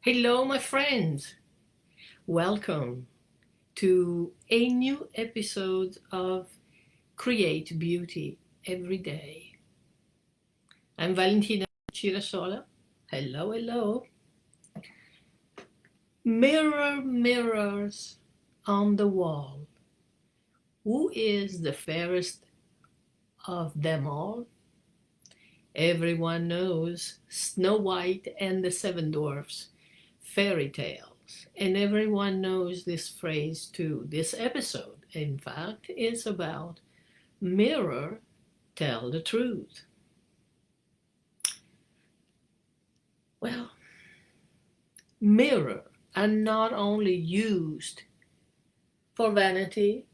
Hello, my friends. Welcome to a new episode of Create Beauty Every Day. I'm Valentina Chirasola. Hello, hello. Mirror, mirrors on the wall. Who is the fairest of them all? Everyone knows Snow White and the Seven Dwarfs fairy tales, and everyone knows this phrase too. This episode, in fact, is about mirror, tell the truth. Well, mirror are not only used for vanity,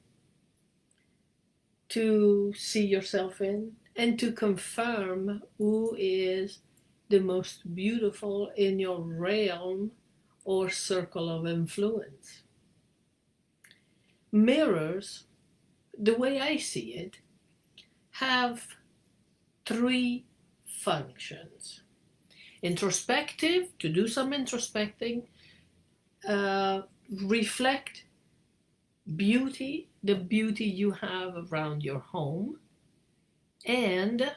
to see yourself in, and to confirm who is the most beautiful in your realm or circle of influence. Mirrors, the way I see it, have three functions. Introspective, to do some introspecting, reflect beauty, the beauty you have around your home, and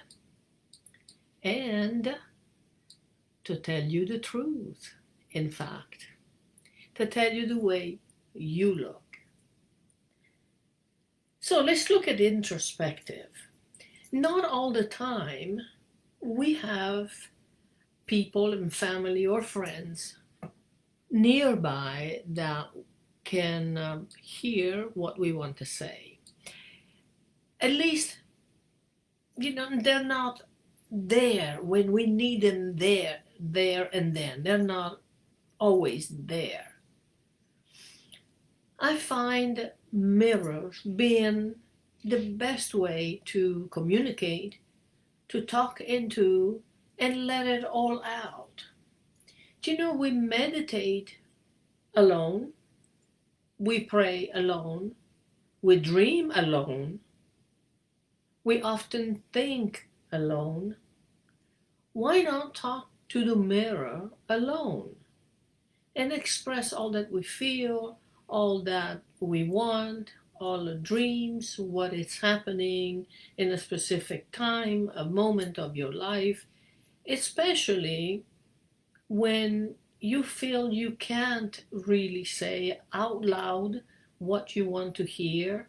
to tell you the truth, in fact, to tell you the way you look. So let's look at introspective. Not all the time we have people and family or friends nearby that can hear what we want to say. At least, they're not there when we need them there and then. They're not always there. I find mirrors being the best way to communicate, to talk into, and let it all out. Do you know we meditate alone, we pray alone, we dream alone, we often think alone. Why not talk to the mirror alone and express all that we feel, all that we want, all the dreams, what is happening in a specific time, a moment of your life, especially when you feel you can't really say out loud what you want to hear.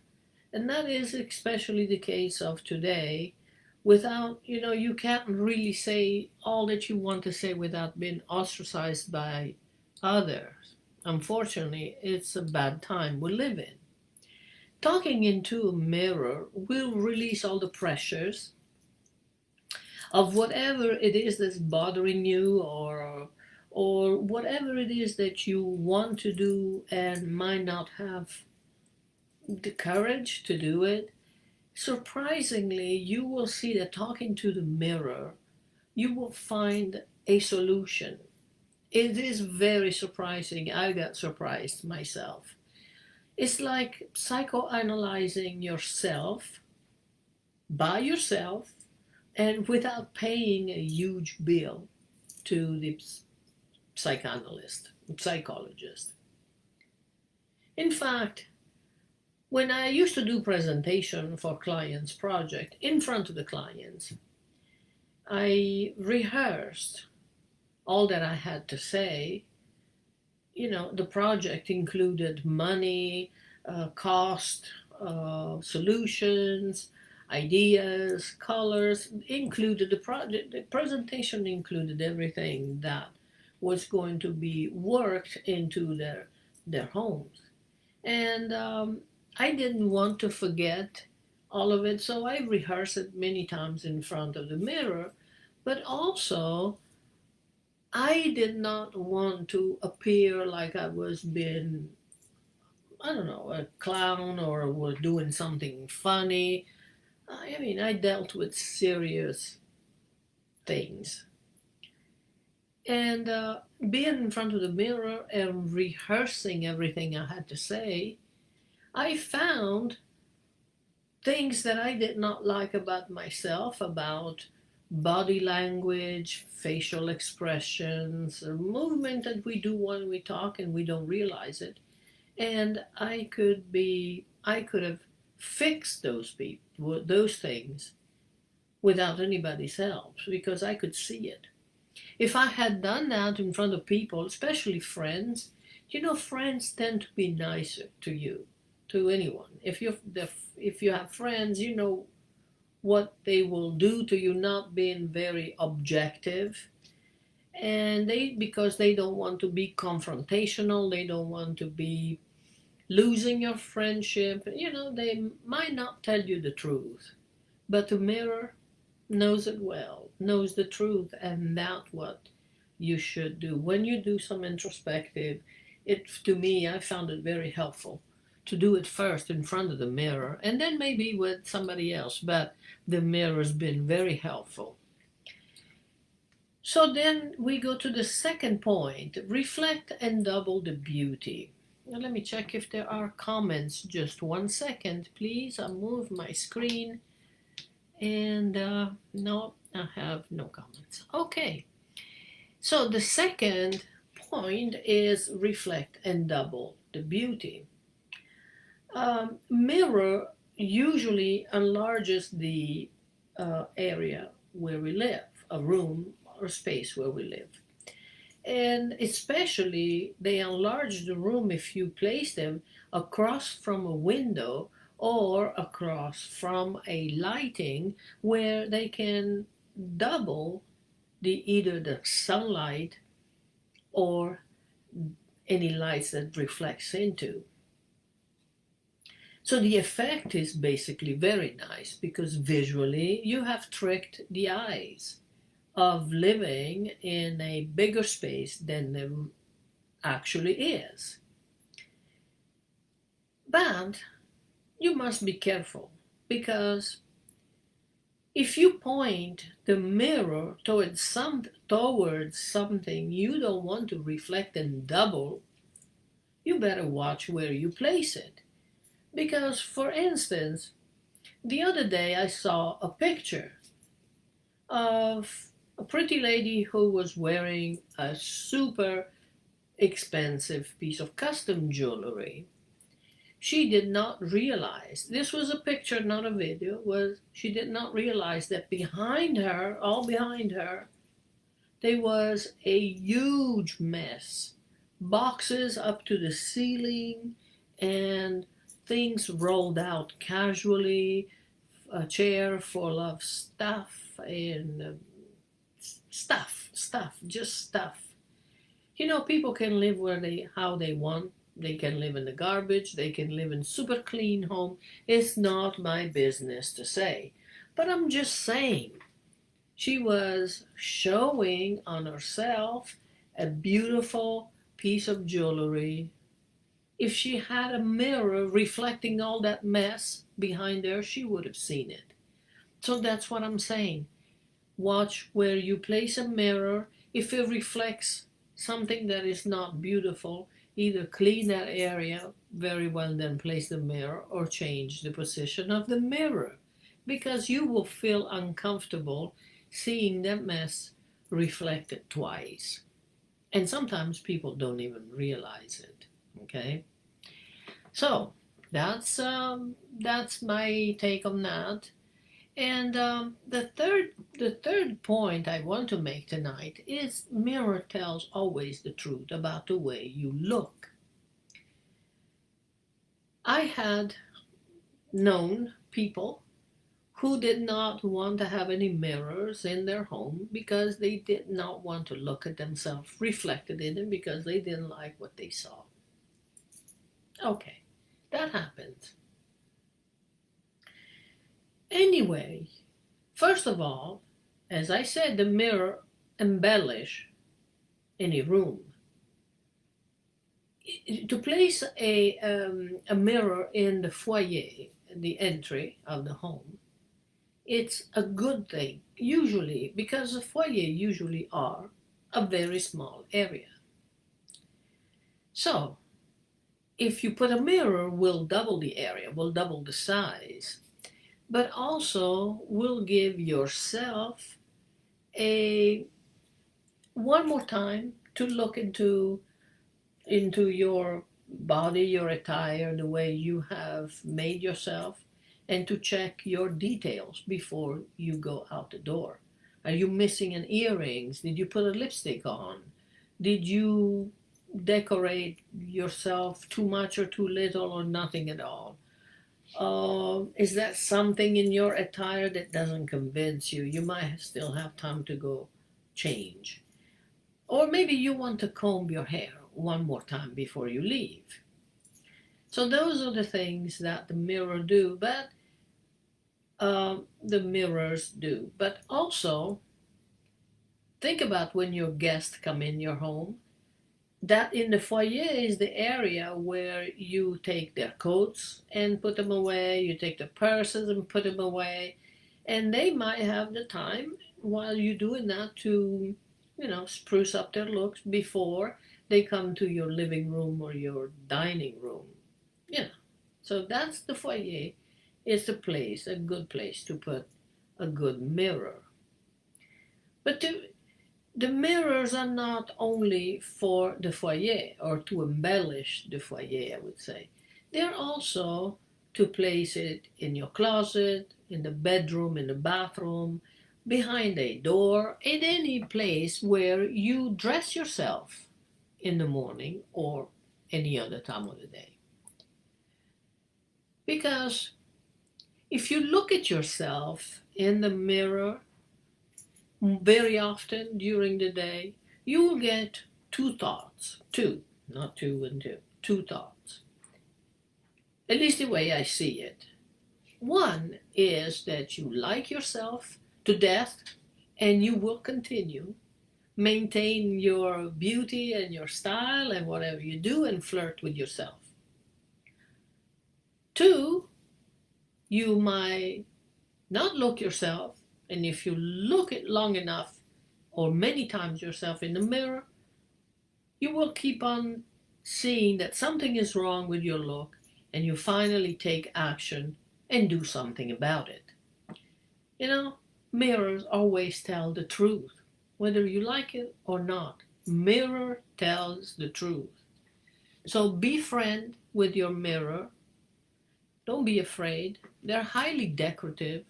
And that is especially the case of today. Without, you can't really say all that you want to say without being ostracized by others. Unfortunately, it's a bad time we live in. Talking into a mirror will release all the pressures of whatever it is that's bothering you, or whatever it is that you want to do and might not have the courage to do it. Surprisingly, you will see that talking to the mirror, you will find a solution. It is very surprising. I got surprised myself. It's like psychoanalyzing yourself by yourself and without paying a huge bill to the psychologist. In fact, when I used to do presentation for clients' project in front of the clients, I rehearsed all that I had to say. The project included money, cost, solutions, ideas, colors, included the project. The presentation included everything that was going to be worked into their homes. And I didn't want to forget all of it, so I rehearsed it many times in front of the mirror. But also, I did not want to appear like I was being, I don't know, a clown or was doing something funny. I mean, I dealt with serious things. And being in front of the mirror and rehearsing everything I had to say, I found things that I did not like about myself, about body language, facial expressions, movement that we do when we talk and we don't realize it. And I could have fixed those things without anybody's help because I could see it. If I had done that in front of people, especially friends, friends tend to be nicer to you, to anyone. If you have friends, you know what they will do to you, not being very objective, and because they don't want to be confrontational, they don't want to be losing your friendship. They might not tell you the truth, but the mirror knows it well, knows the truth, and that's what you should do. When you do some introspective, to me, I found it very helpful to do it first in front of the mirror and then maybe with somebody else, but the mirror's been very helpful. So then we go to the second point, reflect and double the beauty. Now let me check if there are comments. Just 1 second, please. I'll move my screen. And no, I have no comments. Okay. So the second point is reflect and double the beauty. Mirror usually enlarges the area where we live, a room or space where we live. And especially they enlarge the room if you place them across from a window or across from a lighting where they can double either the sunlight or any lights that reflects into. So the effect is basically very nice because visually you have tricked the eyes of living in a bigger space than there actually is. But you must be careful because if you point the mirror towards something you don't want to reflect and double, you better watch where you place it. Because, for instance, the other day I saw a picture of a pretty lady who was wearing a super expensive piece of custom jewelry. She did not realize, this was a picture, not a video, she did not realize that all behind her, there was a huge mess. Boxes up to the ceiling and things rolled out casually, a chair full of stuff and just stuff. People can live how they want. They can live in the garbage. They can live in super clean home. It's not my business to say. But I'm just saying, she was showing on herself a beautiful piece of jewelry. If she had a mirror reflecting all that mess behind her, she would have seen it. So that's what I'm saying. Watch where you place a mirror. If it reflects something that is not beautiful, either clean that area very well, then place the mirror, or change the position of the mirror, because you will feel uncomfortable seeing that mess reflected twice. And sometimes people don't even realize it. Okay, so that's my take on that. And the third point I want to make tonight is mirror tells always the truth about the way you look. I had known people who did not want to have any mirrors in their home because they did not want to look at themselves reflected in them because they didn't like what they saw. Okay, that happens. Anyway, first of all, as I said, the mirror embellish any room. To place a mirror in the foyer, the entry of the home, it's a good thing, usually, because the foyer usually are a very small area. So, if you put a mirror, will double the area, will double the size, but also will give yourself a one more time to look into your body, your attire, the way you have made yourself, and to check your details before you go out the door. Are you missing an earrings? Did you put a lipstick on? Did you decorate yourself too much or too little or nothing at all? Is that something in your attire that doesn't convince you? You might still have time to go change. Or maybe you want to comb your hair one more time before you leave. So those are the things that the mirror do, but the mirrors do. But also, think about when your guests come in your home, that in the foyer is the area where you take their coats and put them away, you take the purses and put them away, and they might have the time while you're doing that to, spruce up their looks before they come to your living room or your dining room. So that's the foyer. It's a good place to put a good mirror. But the mirrors are not only for the foyer or to embellish the foyer, I would say. They're also to place it in your closet, in the bedroom, in the bathroom, behind a door, in any place where you dress yourself in the morning or any other time of the day. Because if you look at yourself in the mirror very often during the day, you will get two thoughts. Two, not two and two. Two thoughts. At least the way I see it. One is that you like yourself to death and you will continue. Maintain your beauty and your style and whatever you do and flirt with yourself. Two, you might not look yourself, and if you look it long enough or many times yourself in the mirror, you will keep on seeing that something is wrong with your look and you finally take action and do something about it. Mirrors always tell the truth, whether you like it or not. Mirror tells the truth. So be friend with your mirror. Don't be afraid. They're highly decorative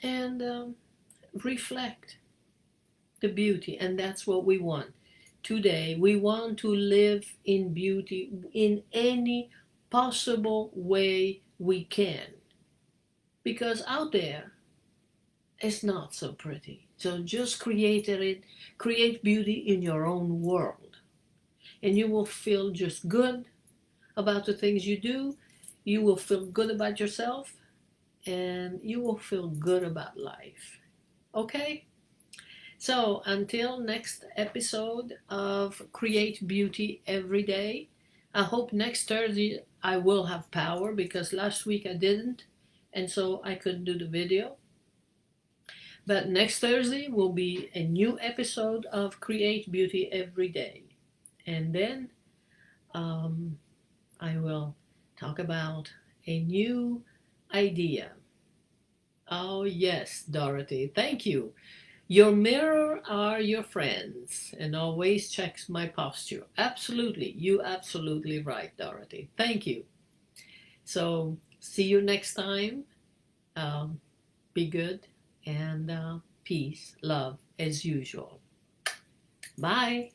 and reflect the beauty, and that's what we want. Today, we want to live in beauty in any possible way we can, because out there, it's not so pretty. So just create beauty in your own world, and you will feel just good about the things you do. You will feel good about yourself, and you will feel good about life. Okay? So until next episode of Create Beauty Every Day, I hope next Thursday I will have power, because last week I didn't, and so I couldn't do the video. But next Thursday will be a new episode of Create Beauty Every Day. And then I will talk about a new idea. Oh yes, Dorothy, thank you. Your mirror are your friends and always checks my posture. Absolutely, you absolutely right, Dorothy. Thank you. So see you next time. Be good and peace, love as usual. Bye.